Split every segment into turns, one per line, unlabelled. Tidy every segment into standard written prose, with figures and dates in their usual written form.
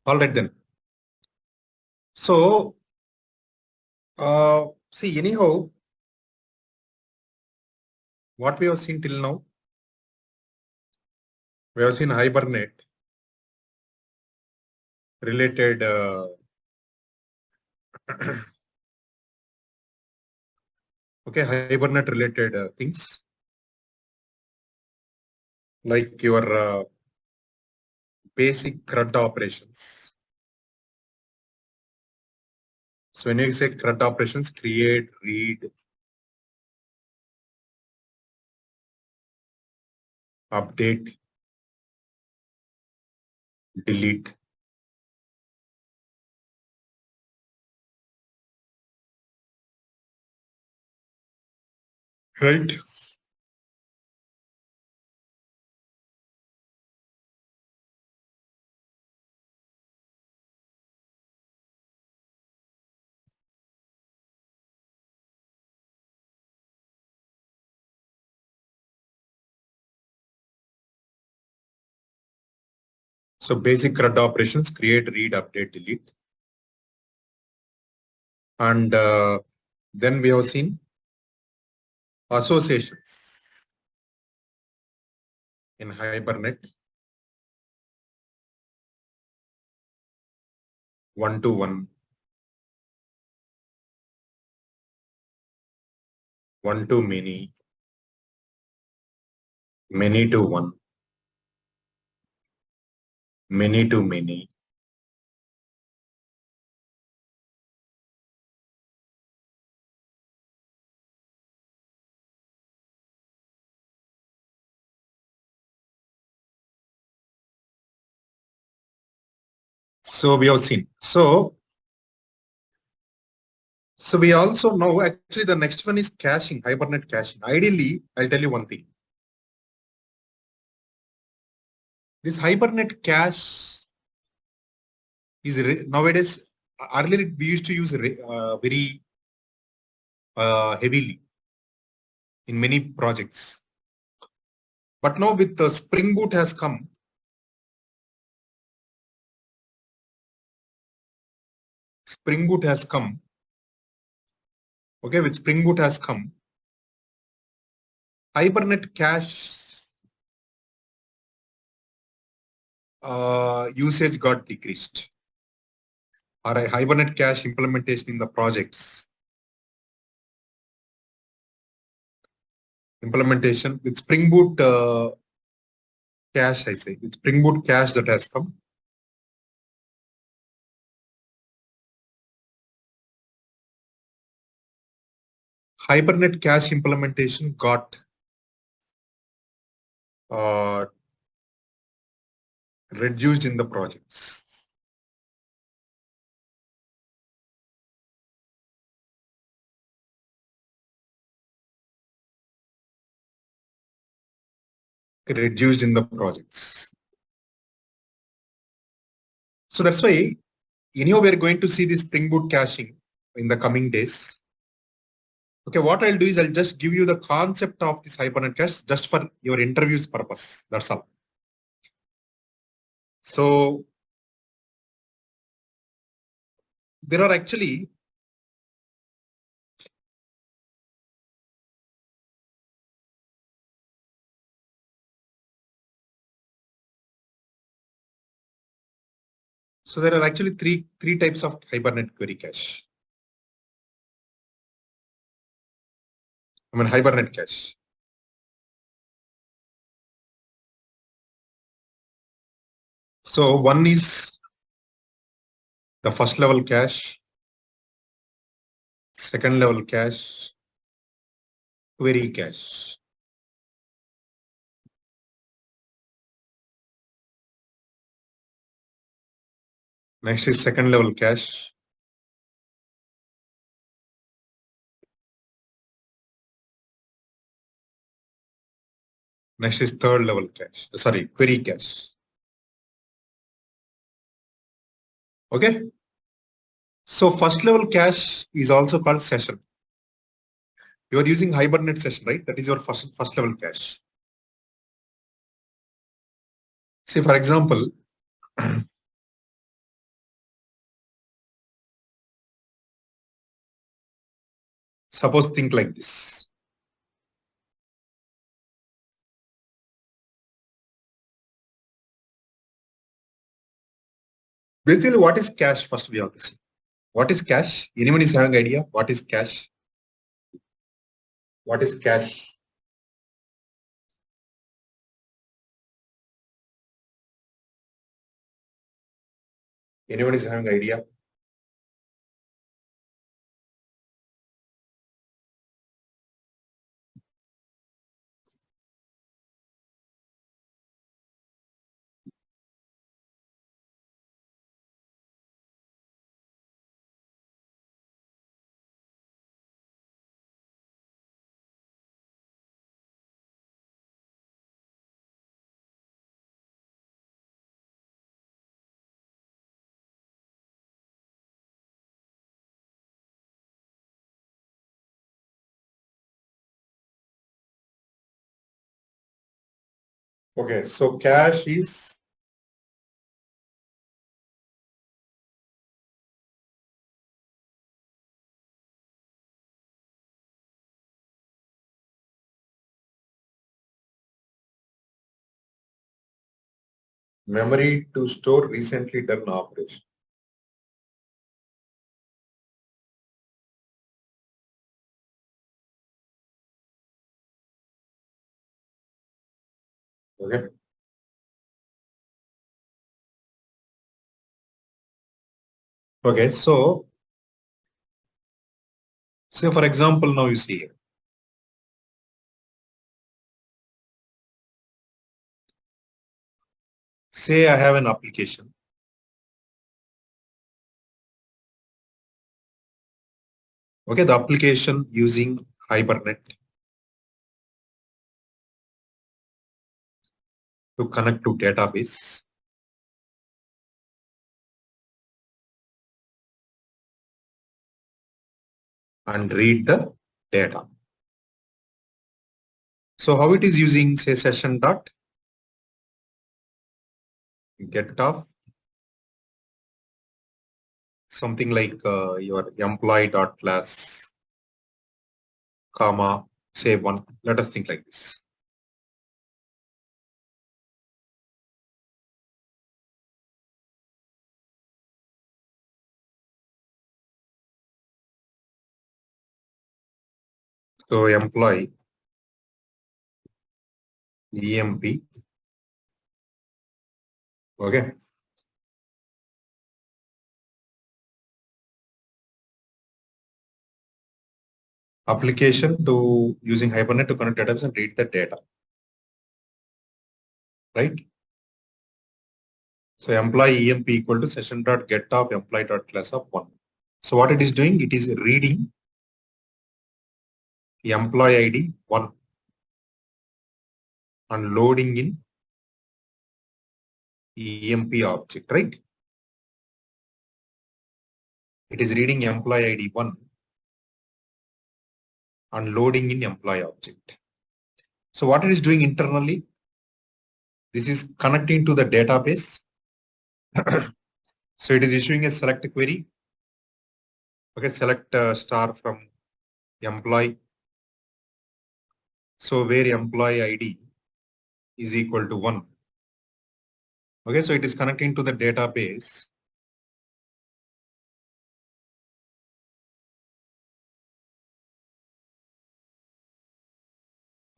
All right then. So, see, anyhow, what we have seen till now, we have seen hibernate related okay, hibernate related things like your basic CRUD operations. So when you say CRUD operations, create, read, update, delete. Right. So basic CRUD operations, create, read, update, delete. And then we have seen associations in hibernate. 1-to-1, 1-to-many, many-to-1, many-to-many. So we have seen. So we also know actually the next one is caching, hibernate caching. Ideally, I'll tell you one thing. This hibernate cache is nowadays, earlier we used to use very heavily in many projects. But now with the Spring Boot has come, okay, with Spring Boot has come, hibernate cache usage got decreased, or a hibernate cache implementation in the projects. Implementation with Spring Boot cache, I say, with Spring Boot cache that has come. Hibernate cache implementation got reduced in the projects. Reduced in the projects. So that's why, anyhow, we're going to see this Spring Boot caching in the coming days. Okay, what I'll do is I'll just give you the concept of this hibernate cache just for your interviews purpose. That's all. So there are actually three types of hibernate query cache. Hibernate cache. So one is the first level cache, second level cache, query cache. Next is second level cache. Next is third level cache. Sorry, query cache. Okay. So first level cache is also called session. You are using hibernate session, right? That is your first level cache. See, for example, Suppose think like this. Basically, what is cache? First, we have to see. What is cache? Anyone is having idea? What is cache? What is cache? Anyone is having idea? Okay, so cache is memory to store recently done operation. Okay. Okay, so say for example, now you see here. Say I have an application. Okay, the application using Hibernate to connect to database and read the data. So how it is using say session dot get off something like your employee dot class comma say one. Let us think like this. So employee EMP. Okay. Application to using Hibernate to connect database and read the data. Right? So employee EMP equal to session dot get of employee dot class of one. So what it is doing, it is reading employee ID one and loading in EMP object, right? It is reading employee ID one and loading in employee object. So what it is doing internally, this is connecting to the database. So it is issuing a select query. Okay, select star from employee. So where employee ID is equal to one. Okay, so it is connecting to the database.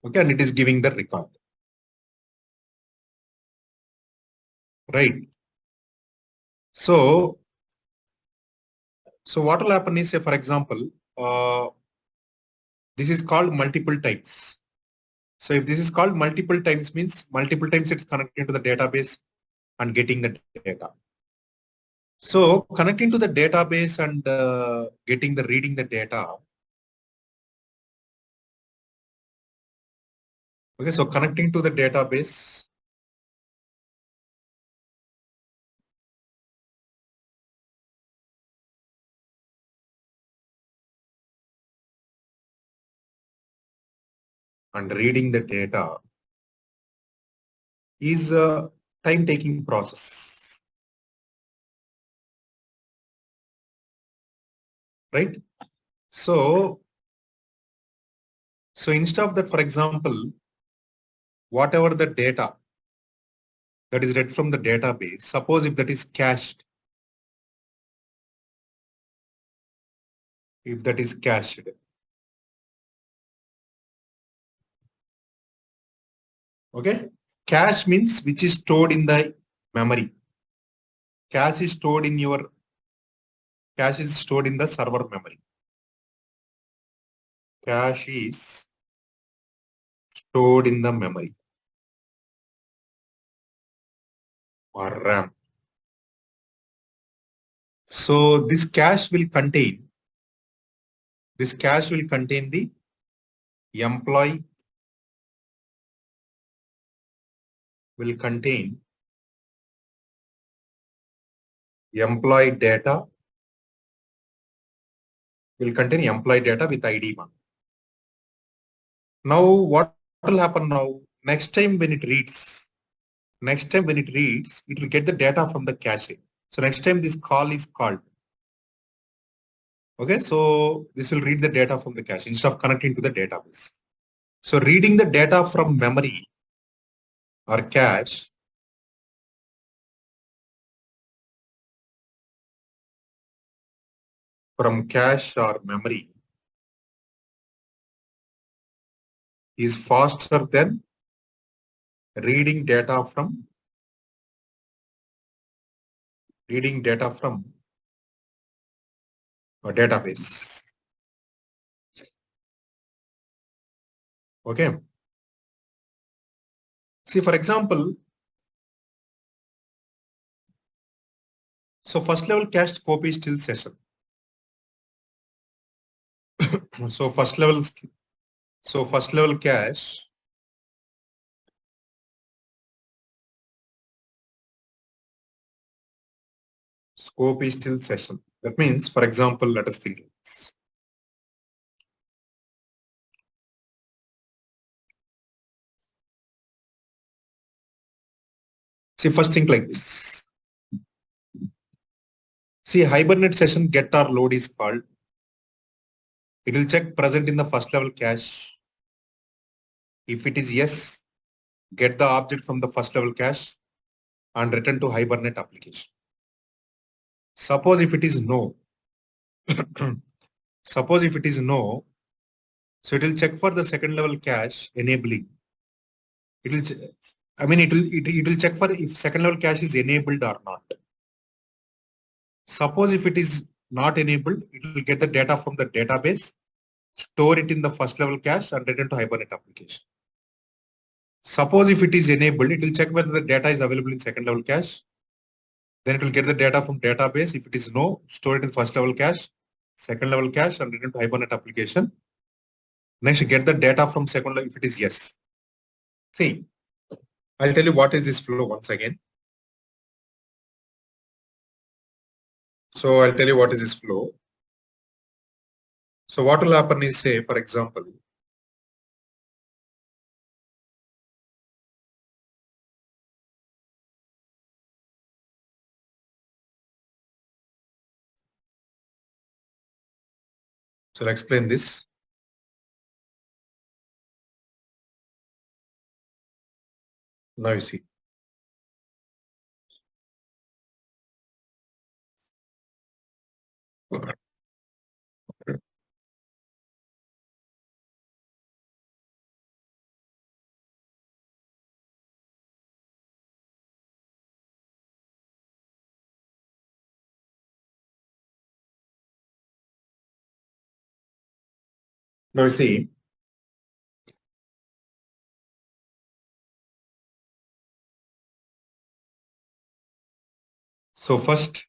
Okay, and it is giving the record. Right. So what will happen is, say, for example, this is called multiple times. So if this is called multiple times means multiple times it's connecting to the database and getting the data. So connecting to the database and getting the reading the data. Okay, so connecting to the database. And reading the data is a time-taking process, right? So So instead of that, for example, whatever the data that is read from the database, suppose if that is cached, okay? Cache means which is stored in the memory. Cache is stored in the server memory. Cache is stored in the memory or RAM. So this cache will contain the employee, will contain employee data, with ID 1. Now what will happen now? Next time when it reads, it will get the data from the cache. So next time this call is called, okay, so this will read the data from the cache instead of connecting to the database. So reading the data from memory or cache or memory is faster than reading data from a database. Okay. See, for example, so first level cache scope is still session. So first level cache scope is still session. That means, for example, let us think. See, first think like this. See, hibernate session get or load is called. It will check present in the first level cache. If it is yes, get the object from the first level cache and return to hibernate application. Suppose if it is no, so it will check for the second level cache enabling. It will check for if second level cache is enabled or not. Suppose if it is not enabled, it will get the data from the database, store it in the first level cache and return to hibernate application. Suppose if it is enabled, it will check whether the data is available in second level cache. Then it will get the data from database. If it is no, store it in first level cache, second level cache and return to hibernate application. Next, get the data from second level if it is yes. See, I'll tell you what is this flow once again. So I'll tell you what is this flow. So what will happen is, say, for example, so I'll explain this. Now you see. Now you see. So first,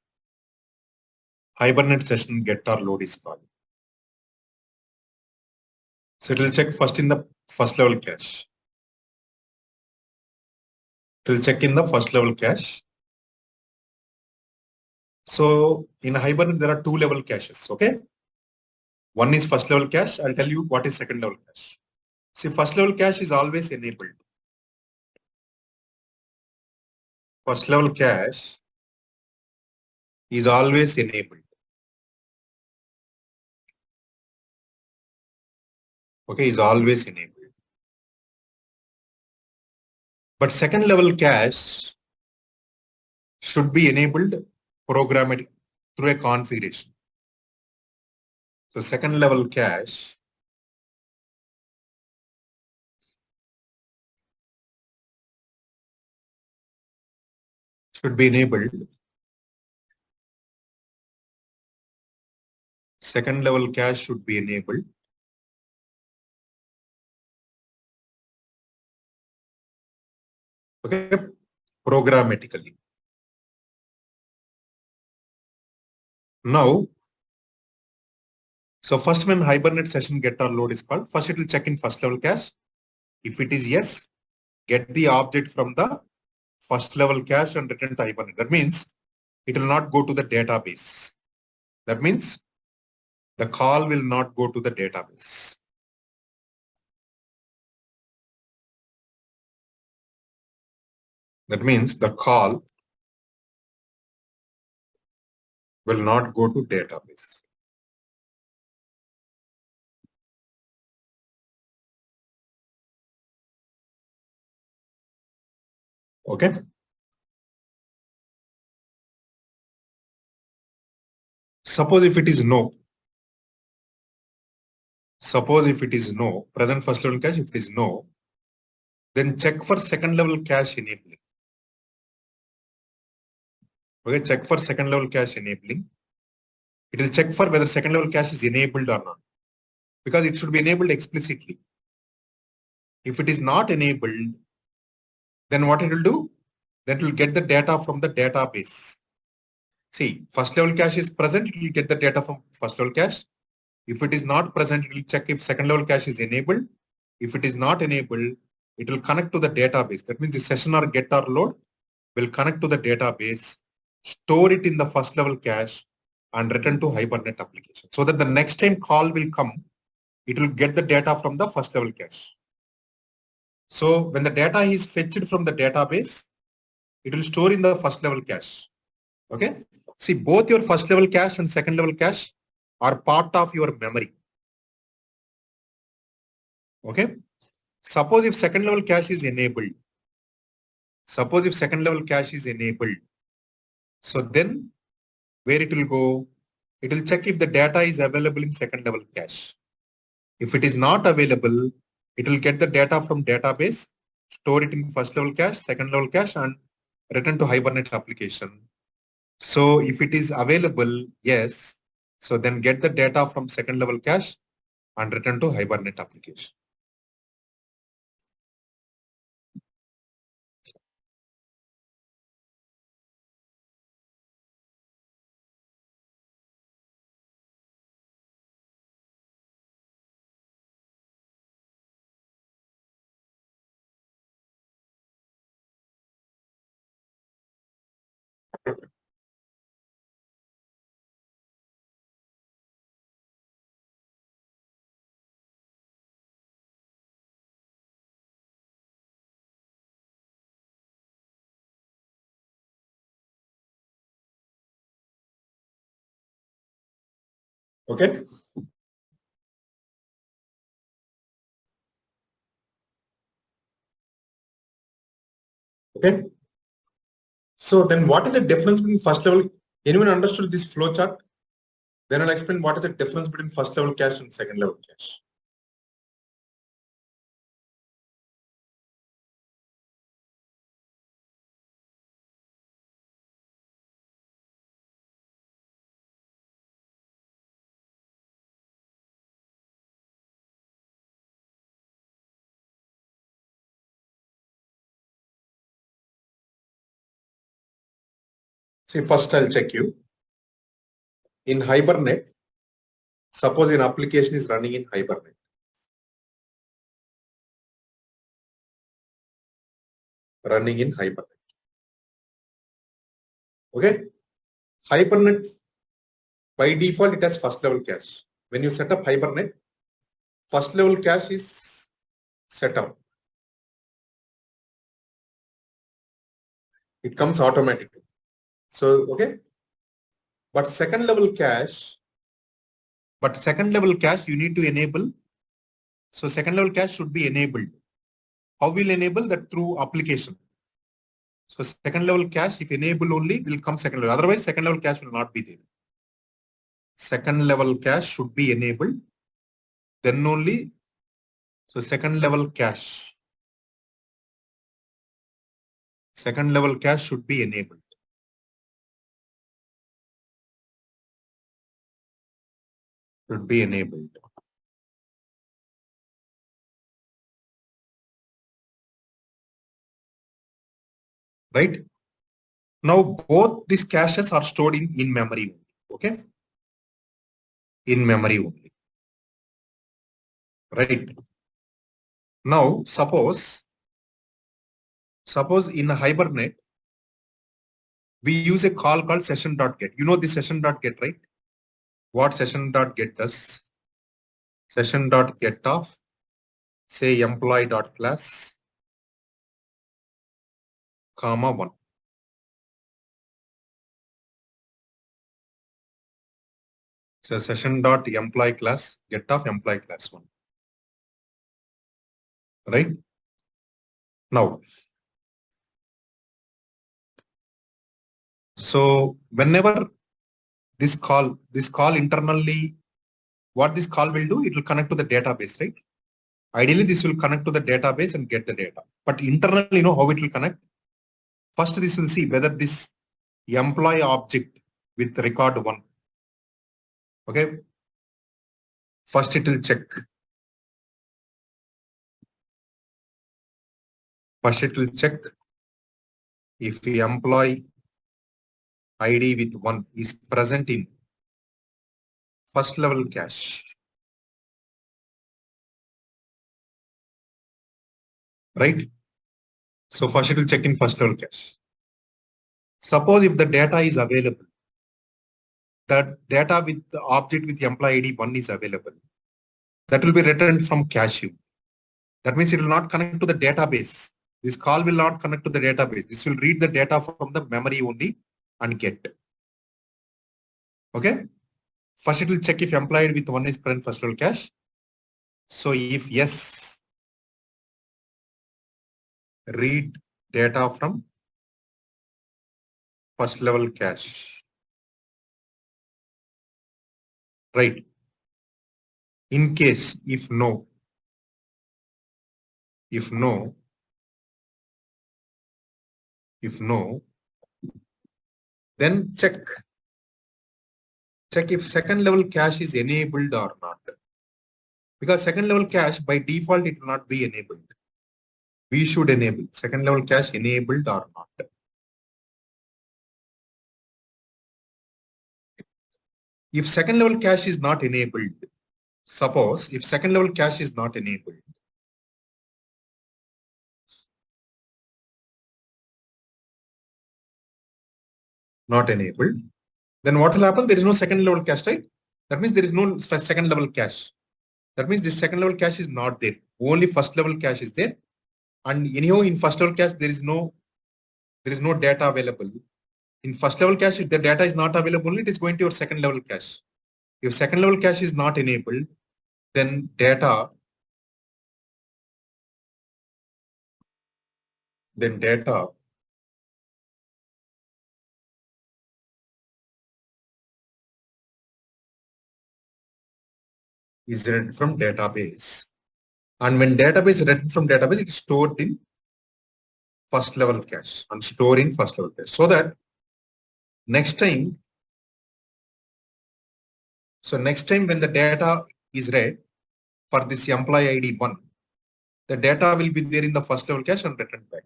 hibernate session get or load is called. So it will check first in the first level cache. It will check in the first level cache. So in hibernate, there are two level caches. Okay. One is first level cache. I'll tell you what is second level cache. See, first level cache is always enabled. First level cache is always enabled. okay, is always enabled. But second level cache should be enabled programmatic through a configuration. So second level cache should be enabled. Second level cache should be enabled. Okay, programmatically. Now, so first when hibernate session get or load is called, first it will check in first level cache. If it is yes, get the object from the first level cache and return to hibernate. That means it will not go to the database. That means the call will not go to the database. That means the call will not go to database. Okay. Suppose if it is no. Suppose if it is no, present first level cache, if it is no, then check for second level cache enabling. Okay, check for second level cache enabling. It will check for whether second level cache is enabled or not, because it should be enabled explicitly. If it is not enabled, then what it will do? That will get the data from the database. See, first level cache is present, it will get the data from first level cache. If it is not present, it will check if second level cache is enabled. If it is not enabled, it will connect to the database. That means the session or get or load will connect to the database, store it in the first level cache, and return to hibernate application. So that the next time call will come, it will get the data from the first level cache. So when the data is fetched from the database, it will store in the first level cache. Okay. See, both your first level cache and second level cache are part of your memory. Okay. Suppose if second level cache is enabled, so then where it will go? It will check if the data is available in second level cache. If it is not available, it will get the data from database, store it in first level cache, second level cache, and return to hibernate application. So if it is available, yes, so then get the data from second level cache and return to hibernate application. Okay. Okay. So then what is the difference between first level? Anyone understood this flow chart? Then I'll explain what is the difference between first level cache and second level cache. See, first I'll check you. In hibernate, suppose an application is running in hibernate. Running in hibernate. Okay. Hibernate, by default, it has first level cache. When you set up hibernate, first level cache is set up. It comes automatically. So, okay. But second level cache, you need to enable So second level cache should be enabled. How will enable that? Through application. So second level cache, if enable only, will come second level. Otherwise, second level cache will not be there. Second level cache should be enabled. Then only, so second level cache. Second level cache should be enabled. Should be enabled. Right? Now both these caches are stored in memory. Okay? In memory only. Right? Now suppose in a hibernate, we use a call called session.get. You know the session.get, right? What session.get does? Session.get of, say, employee.class, comma 1. So session.employee class, get of employee class 1. Right? Now, so whenever this call internally, what this call will do, it will connect to the database, right? Ideally, this will connect to the database and get the data. But internally, you know how it will connect? First, this will see whether this employee object with record 1. Okay. First, it will check. First, it will check if the employee ID with 1 is present in first level cache. Right? So first it will check in first level cache. Suppose if the data is available, the data with the object with employee ID 1 is available, that will be returned from cache. That means it will not connect to the database. This call will not connect to the database. This will read the data from the memory only and get. Okay. First it will check if employee with 1 is present first level cache. So if yes, read data from first level cache. Right. In case, if no, then check if second level cache is enabled or not. Because second level cache by default, it will not be enabled. We should enable second level cache enabled or not. If second level cache is not enabled, suppose if second level cache is not enabled, then what will happen? There is no second level cache, right? That means there is no second level cache. That means this second level cache is not there. Only first level cache is there. And anyhow, in first level cache, there is no data available. In first level cache, if the data is not available, it is going to your second level cache. If second level cache is not enabled, then data is read from database. And when database is read from database, it is stored in first level cache and store in first level cache. So that next time when the data is read for this employee ID 1, the data will be there in the first level cache and returned back.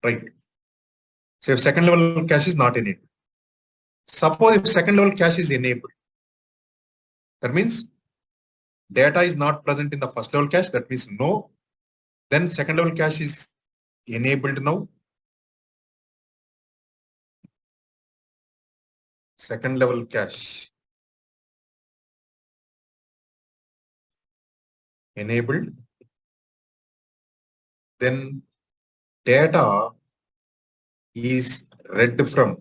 Right. So if second level cache is not enabled. Suppose if second level cache is enabled, that means data is not present in the first level cache. That means no. Then second level cache is enabled now. Second level cache enabled. Then data is read from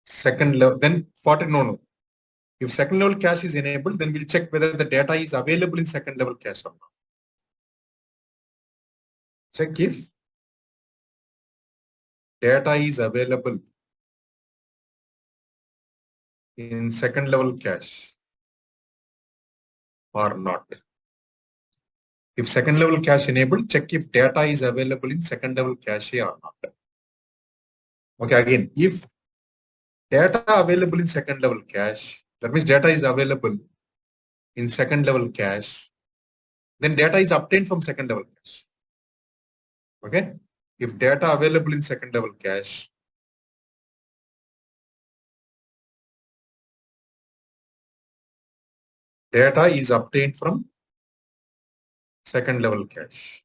second level. Then no. If second level cache is enabled, then we'll check whether the data is available in second level cache or not. Check if data is available in second level cache or not. If second level cache enabled, check if data is available in second level cache or not. Okay, again, if data available in second level cache, that means data is available in second level cache, then data is obtained from second level cache. Okay, if data available in second level cache, data is obtained from second level cache.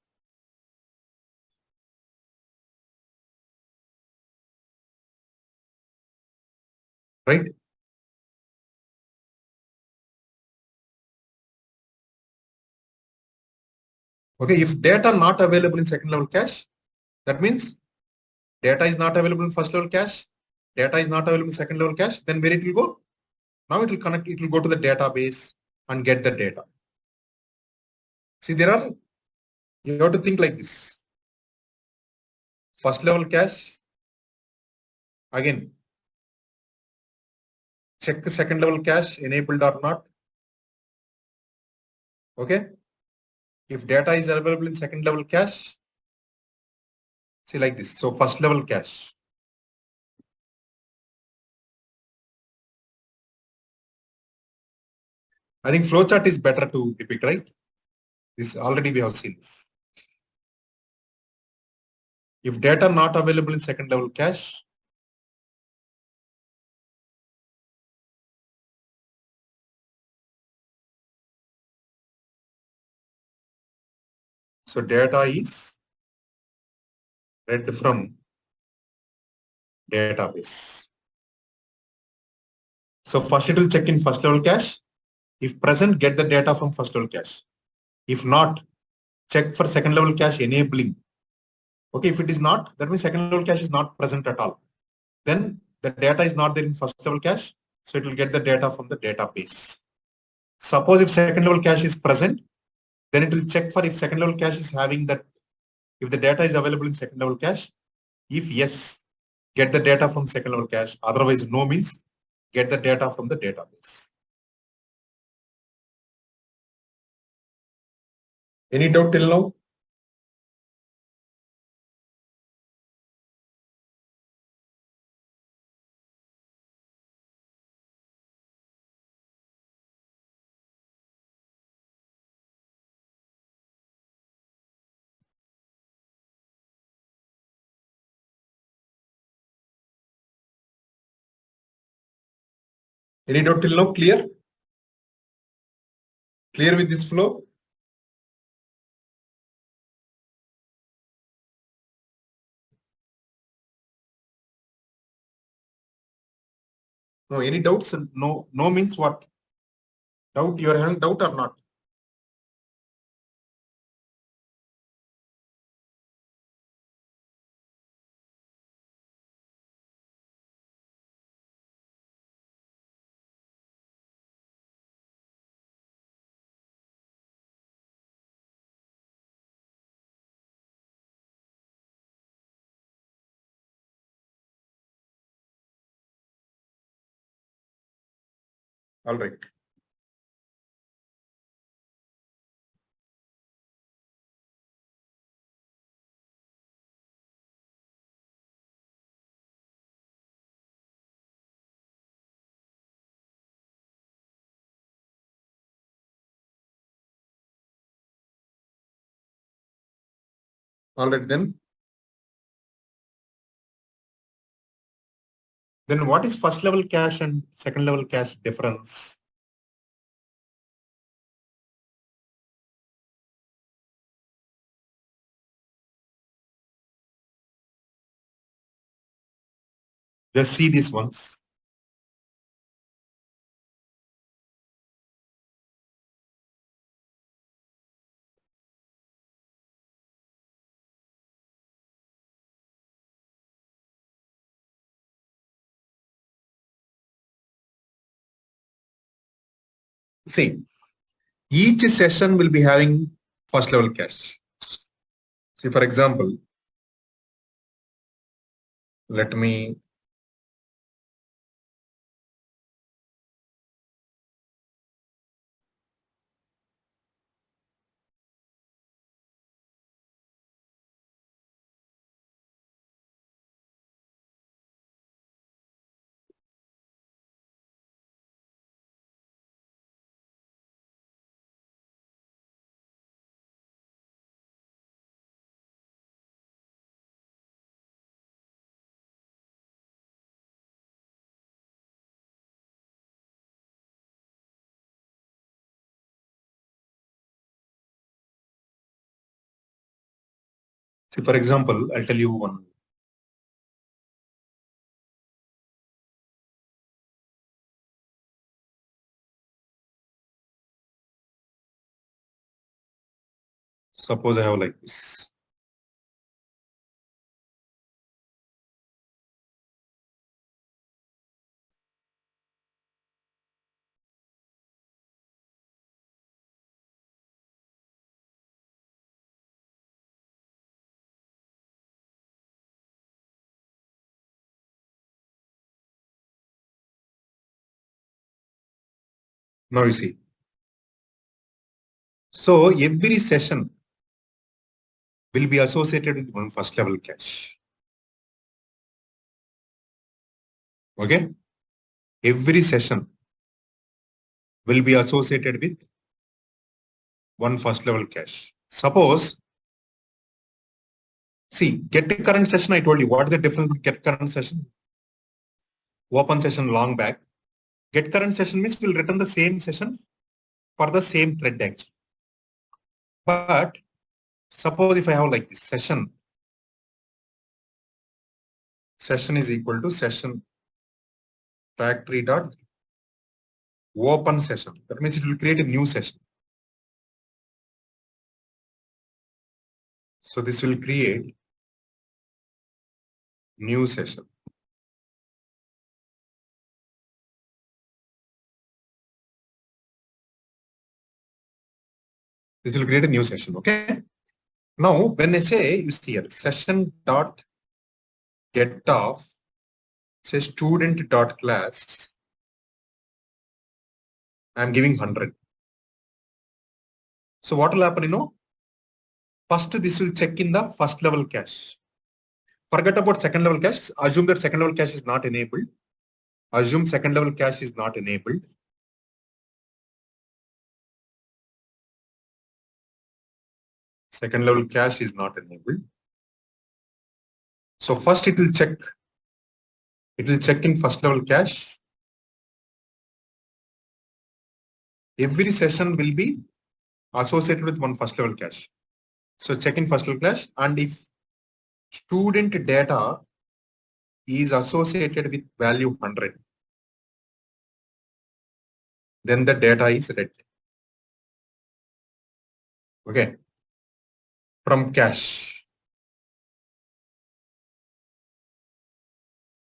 Right? Okay, if data not available in second level cache, that means data is not available in first level cache, data is not available in second level cache, then where it will go? Now it will connect, it will go to the database and get the data. See, you have to think like this. First level cache, again, check the second level cache enabled or not. Okay. If data is available in second level cache, see like this. So first level cache. I think flowchart is better to depict, right? This already we have seen this. If data not available in second level cache, so data is read from database. So first it will check in first level cache. If present, get the data from first level cache. If not, check for second level cache enabling. Okay, if it is not, that means second level cache is not present at all. Then the data is not there in first level cache, so it will get the data from the database. Suppose if second level cache is present, then it will check for if second level cache is having that, if the data is available in second level cache. If yes, get the data from second level cache. Otherwise, no means get the data from the database. Any doubt till now? Any doubt till now? Clear? Clear with this flow? No, any doubts? No, no means what? Doubt, you are having doubt or not? All right. All right, then. Then what is first level cache and second level cache difference? Just see these ones. See, each session will be having first level cache. See, for example, let me see, for example, I'll tell you one. Suppose I have like this. Now you see. So every session will be associated with one first level cache. Okay. Every session will be associated with one first level cache. Suppose, see, get current session, I told you, what is the difference with get current session? Open session long back. Get current session means we'll return the same session for the same thread actually. But suppose if I have like this session is equal to session factory dot open session. That means it will create a new session. So this will create new session. This will create a new session. Okay. Now, when I say, you see here, session dot get off, say student dot class, I'm giving 100. So what will happen, first this will check in the first level cache. Forget about second level cache. Assume that second level cache is not enabled. Assume second level cache is not enabled. Second level cache is not enabled. So first it will check. It will check in first level cache. Every session will be associated with one first level cache. So check in first level cache, and if student data is associated with value 100, then the data is read. Okay. From cache.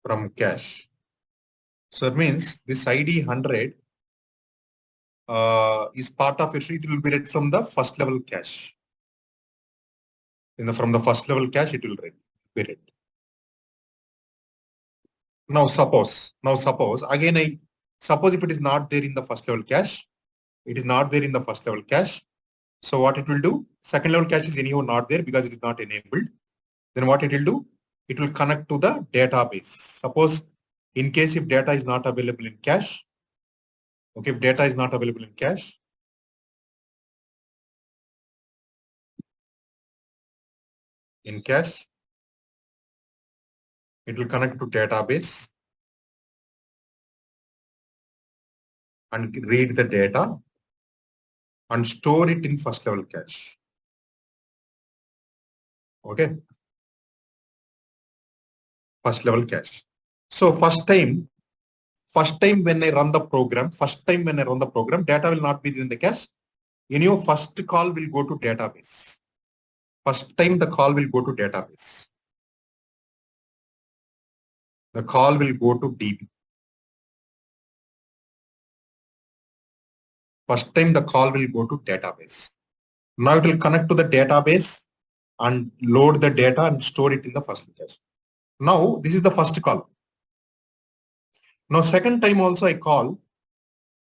From cache. So it means this ID 100 is part of it. It will be read from the first level cache. From the first level cache, it will be read. Now suppose again, suppose if it is not there in the first level cache, it is not there in the first level cache. So what it will do, second level cache is anyhow not there because it is not enabled. Then what it will do, it will connect to the database. Suppose in case if data is not available in cache, okay, if data is not available in cache, it will connect to database and read the data and store it in first level cache. Okay. First level cache. So first time when I run the program, data will not be in the cache. First call will go to database. First time the call will go to database. The call will go to DB. First time the call will go to database. Now it will connect to the database and load the data and store it in the first cache. Now this is the first call. Now second time also I call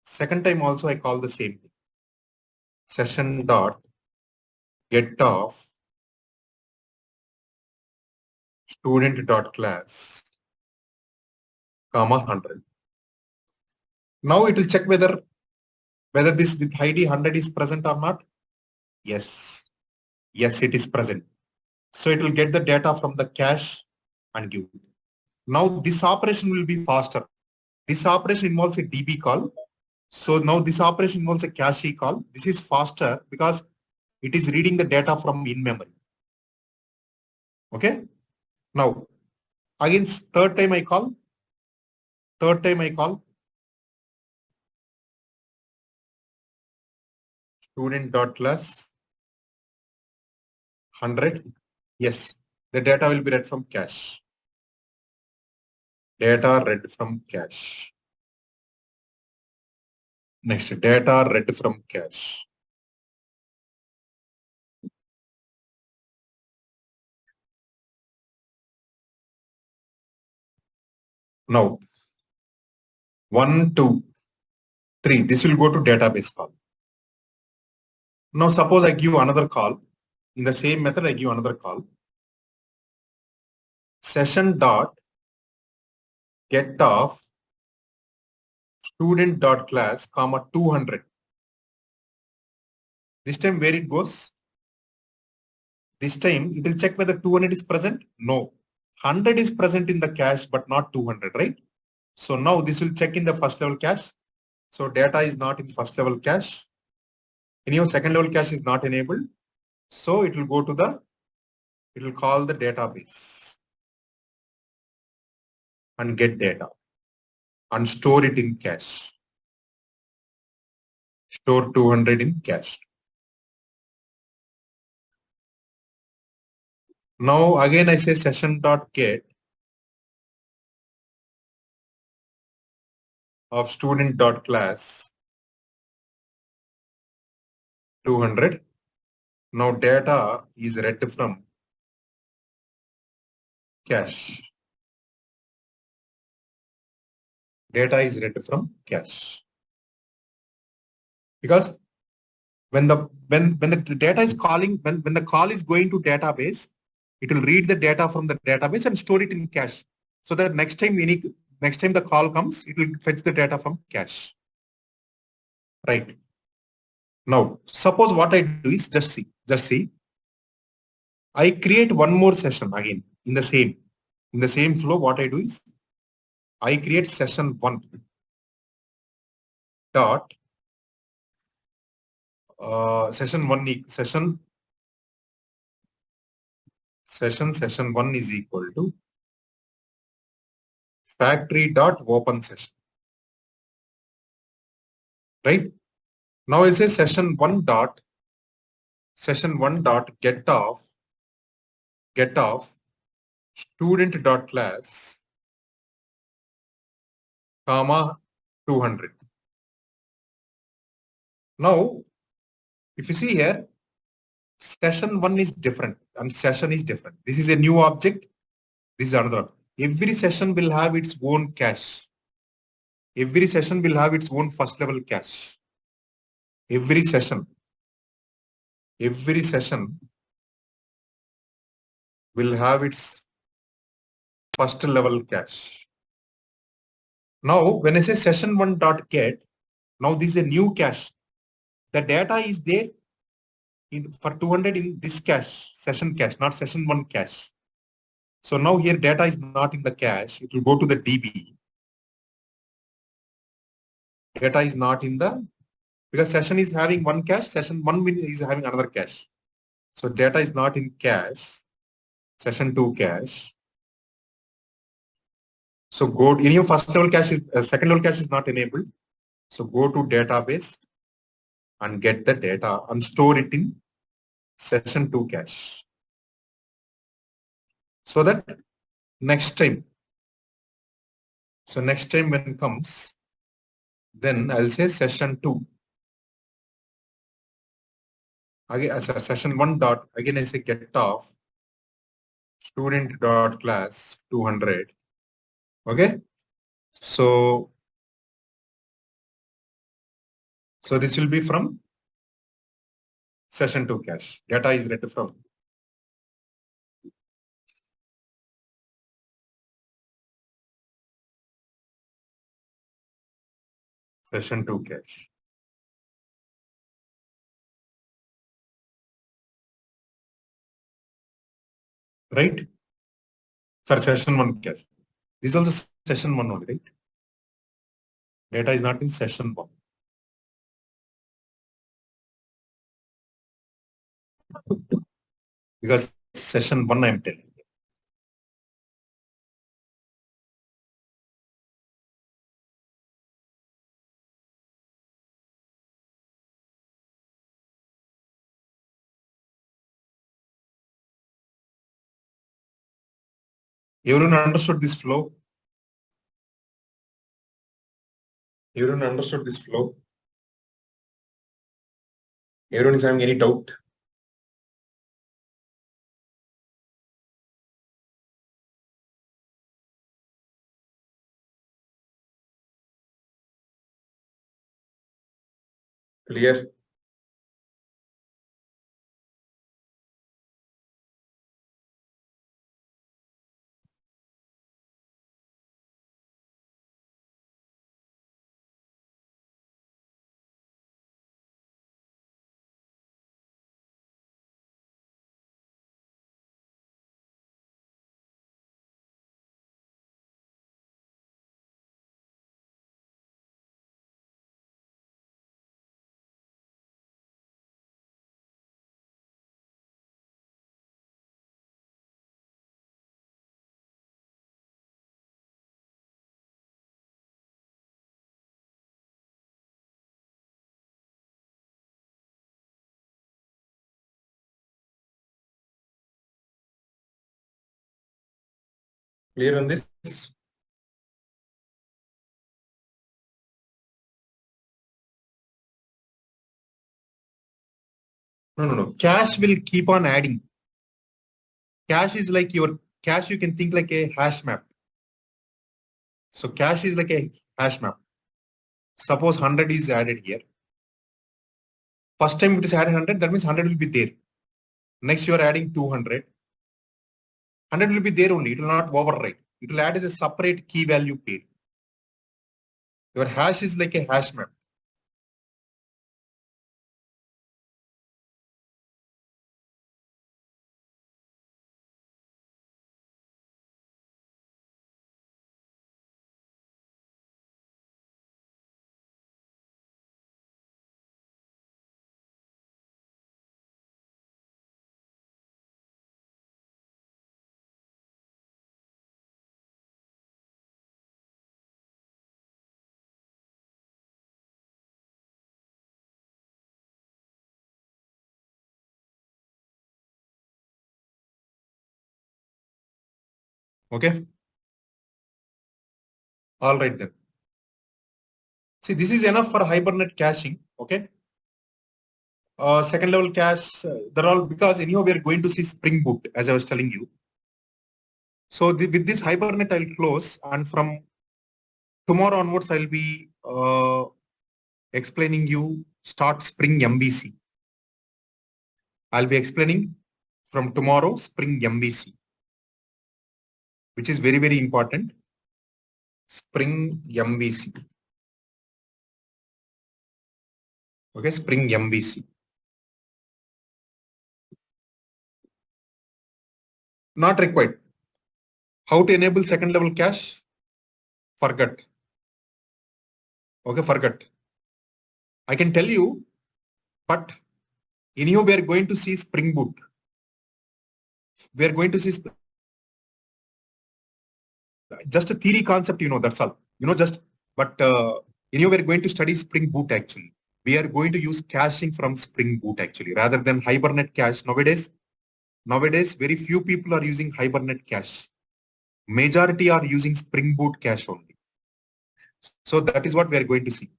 the same thing. Session dot get of student dot class comma 100. Now it will check whether this with ID 100 is present or not. Yes, it is present. So it will get the data from the cache and give. Now this operation will be faster. This operation involves a DB call. So now this operation involves a cache call. This is faster because it is reading the data from in memory. Okay. Now again, third time I call. Student.class 100. Yes, the data will be read from cache. Data read from cache. Next, data read from cache. Now, 1, 2, 3. This will go to database call. Now, suppose I give another call. In the same method, I give another call. Session dot get of student dot class comma 200. This time where it goes? This time it will check whether 200 is present. No, 100 is present in the cache, but not 200, right? So now this will check in the first level cache. So data is not in first level cache. Any second level cache is not enabled. So it will go to it will call the database and get data and store it in cache. Store 200 in cache. Now again I say session.get of student.class 200. Now data is read from cache. Data is read from cache. Because when the data is calling, when the call is going to database, it will read the data from the database and store it in cache. So that next time the call comes, it will fetch the data from cache. Right. Now, suppose what I do is just see. I create one more session again in the same flow. What I do is I create session 1 dot session 1 is equal to factory dot open session. Right. Now it says session 1 dot get of student dot class comma 200. Now, if you see here, session 1 is different and session is different. This is a new object. This is another. Every session will have its own cache. Every session will have its own first level cache. Every session will have its first level cache. Now, when I say session 1 dot get, now this is a new cache. The data is there for 200 in this cache, session cache, not session 1 cache. So now here data is not in the cache. It will go to the DB. Data is not in the, because session is having one cache, session 1 is having another cache. So data is not in cache, session 2 cache. So go to any of first level cache is second level cache is not enabled. So go to database and get the data and store it in session 2 cache. So that next time when it comes, then I'll say session 2 again as a session 1 dot, again I say get of student dot class 200. Okay. So this will be from session 2 cache. Data is read from session 2 cache. Right? For session 1 cache. This is also session 1 only, right? Data is not in session 1. Because session 1 I am telling. Everyone understood this flow? Everyone understood this flow? Everyone is having any doubt? Clear? Clear on this? No. Cache will keep on adding. Cache is like your cache, you can think like a hash map. So cache is like a hash map. Suppose 100 is added here. First time it is added 100, that means 100 will be there. Next you are adding 200. 100 will be there only. It will not overwrite. It will add as a separate key value pair. Your hash is like a hash map. Okay. All right then. See, this is enough for hibernate caching. Okay. Second level cache, they're all because anyhow we are going to see Spring Boot as I was telling you. So with this hibernate I'll close, and from tomorrow onwards I'll be explaining you start Spring MVC. I'll be explaining from tomorrow Spring MVC, which is very, very important. Spring MVC. Okay, Spring MVC. Not required. How to enable second level cache? Forget. Okay, forget. I can tell you, but anyhow we are going to see Spring Boot. We are going to see just a theory concept, that's all. But anyhow we are going to study Spring Boot actually. We are going to use caching from Spring Boot actually, rather than Hibernate cache. Nowadays, very few people are using Hibernate cache. Majority are using Spring Boot cache only. So that is what we are going to see.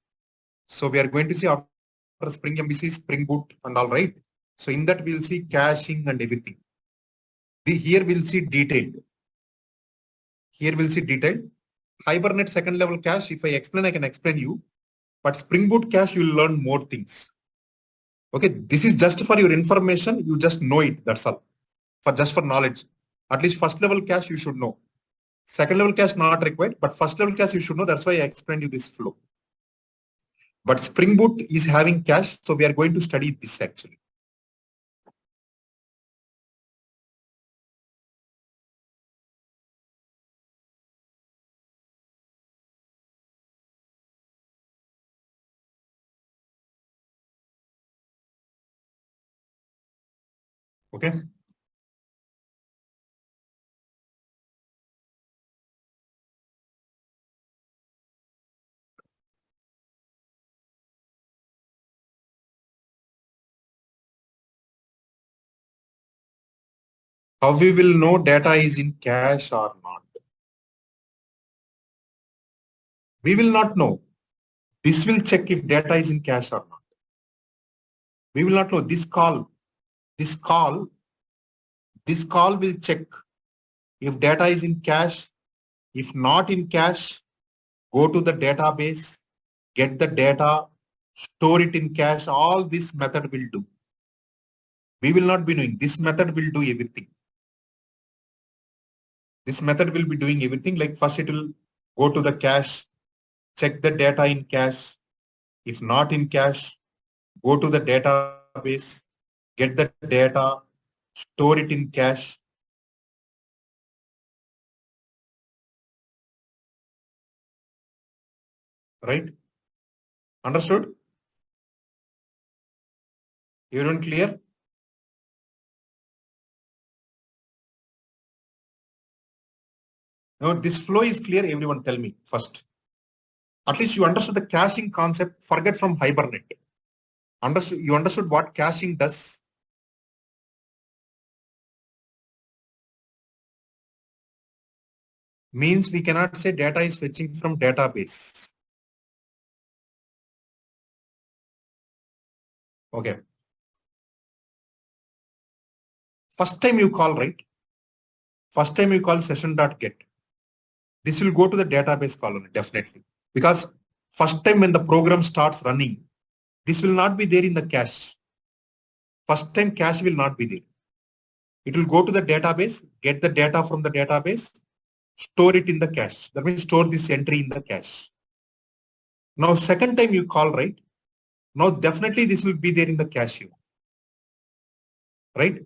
So we are going to see after Spring MVC, Spring Boot and all, right. So in that we'll see caching and everything. Here we'll see detailed. Here we'll see detailed. Hibernate second level cache, if I explain, I can explain you. But Spring Boot cache, you'll learn more things. Okay, this is just for your information. You just know it. That's all. Just for knowledge. At least first level cache you should know. Second level cache not required, but first level cache you should know. That's why I explained you this flow. But Spring Boot is having cache, so we are going to study this actually. Okay. How we will know data is in cache or not? We will not know. This will check if data is in cache or not. We will not know. This call will check if data is in cache. If not in cache, go to the database, get the data, store it in cache. All this method will do. We will not be doing. This method will do everything. This method will be doing everything. Like first it will go to the cache, check the data in cache. If not in cache, go to the database, get the data, store it in cache. Right? Understood? Everyone clear? No, this flow is clear. Everyone tell me first. At least you understood the caching concept. Forget from Hibernate. You understood what caching does. Means we cannot say data is fetching from database. Okay. First time you call, right? First time you call session.get. This will go to the database column, definitely. Because first time when the program starts running, this will not be there in the cache. First time cache will not be there. It will go to the database, get the data from the database, store it in the cache. That means store this entry in the cache. Now, second time you call, right? Now, definitely this will be there in the cache, right?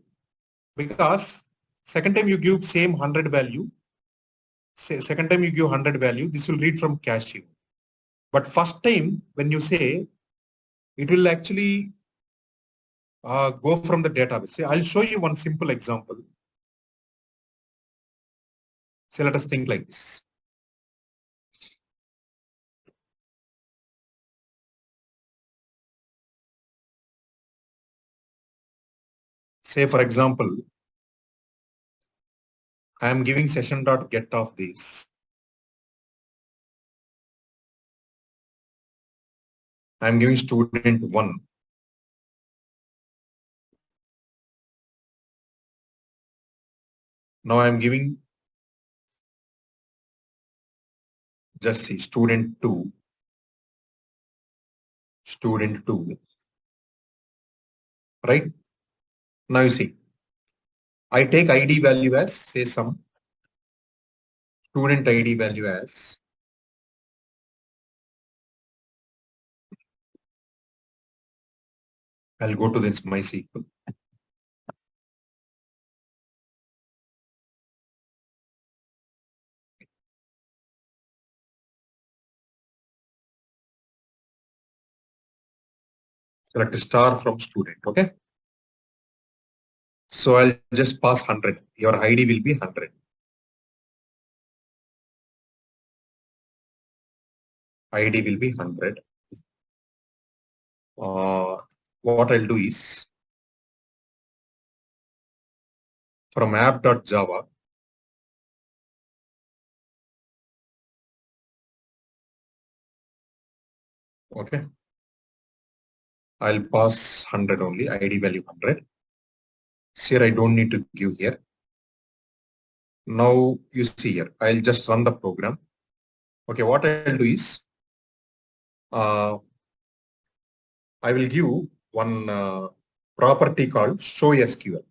Because second time you give same 100 value, second time you give 100 value, this will read from cache. But first time when you say, it will actually go from the database. See, I'll show you one simple example. So let us think like this. Say, for example, I am giving session.get of this. I am giving student 1. Now I am giving, just see, student 2. Student 2. Right? Now you see, I take ID value as, say, some student ID value as I'll go to this MySQL. Select star from student. Okay. So I'll just pass 100. Your ID will be 100. ID will be 100. What I'll do is from app.java, okay. I'll pass 100 only, ID value 100. Here I don't need to give here. Now you see here, I'll just run the program. Okay, what I'll do is, I will give one property called show SQL.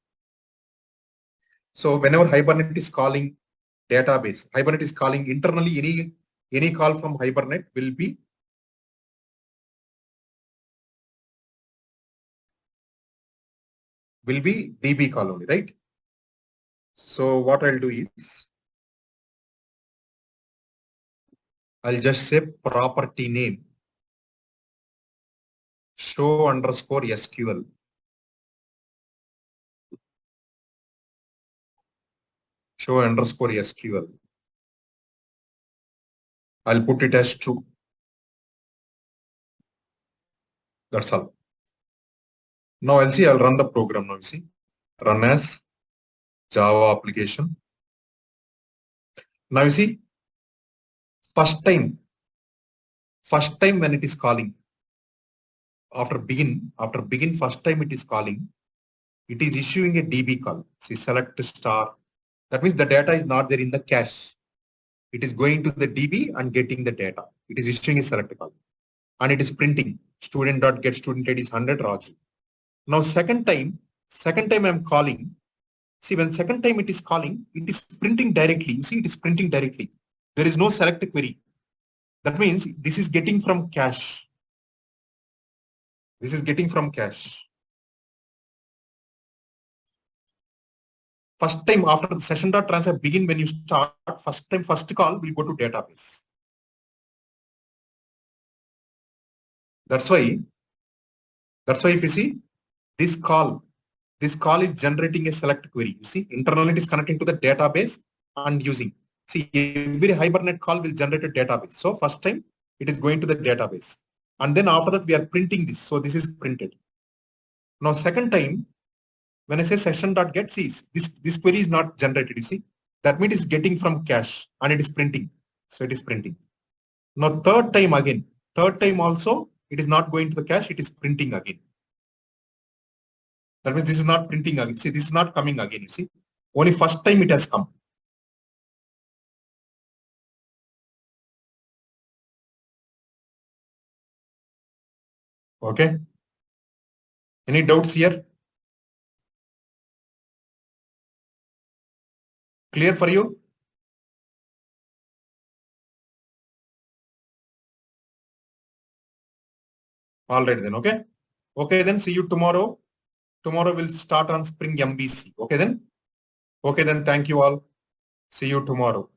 So whenever Hibernate is calling database, Hibernate is calling internally, any call from Hibernate will be DB call only, right? So what I'll do is, I'll just say property name show underscore SQL. Show underscore SQL. I'll put it as true. That's all. Now I'll run the program now. You see, run as Java application. Now you see, first time when it is calling, after begin first time it is calling, it is issuing a DB call. See, select star. That means the data is not there in the cache. It is going to the DB and getting the data. It is issuing a select call. And it is printing student.get student ID is 100 Raju. Now second time I'm calling. See, when second time it is calling, it is printing directly. You see, it is printing directly. There is no select query. That means this is getting from cache. This is getting from cache. First time after the session.transfer begin, when you start, first call will go to database. That's why if you see this call is generating a select query. You see, internally it is connecting to the database and using. See, every Hibernate call will generate a database. So first time it is going to the database. And then after that we are printing this. So this is printed. Now second time, when I say session.get, see, this query is not generated, you see. That means it is getting from cache and it is printing. So it is printing. Now third time also, it is not going to the cache, it is printing again. That means this is not printing again. See, this is not coming again, you see. Only first time it has come. Okay. Any doubts here? Clear for you? All right then, okay. Okay, then see you tomorrow. Tomorrow we'll start on Spring MVC. Okay then? Okay then, thank you all. See you tomorrow.